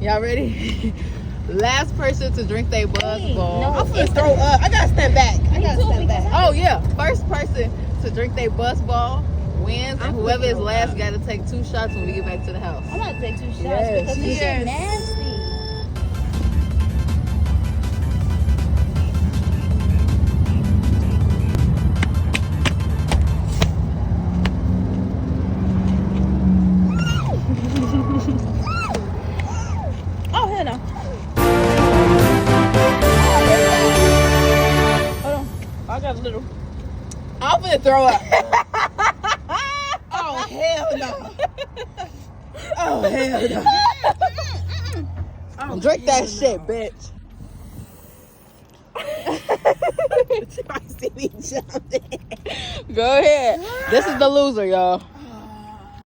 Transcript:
Y'all ready? Last person to drink their buzz ball. No, I'm finna throw up. I gotta stand back. Oh yeah, first person to drink their bus ball wins, and whoever is last got to take 2 shots when we get back to the house. I'm gonna take 2 shots Yes. because this shit nasty. Oh hell no! Hold on, I got a little. I'm finna throw up. Oh hell no. Oh hell no. Drink that shit, bitch. I see me jumping. Go ahead. This is the loser, y'all.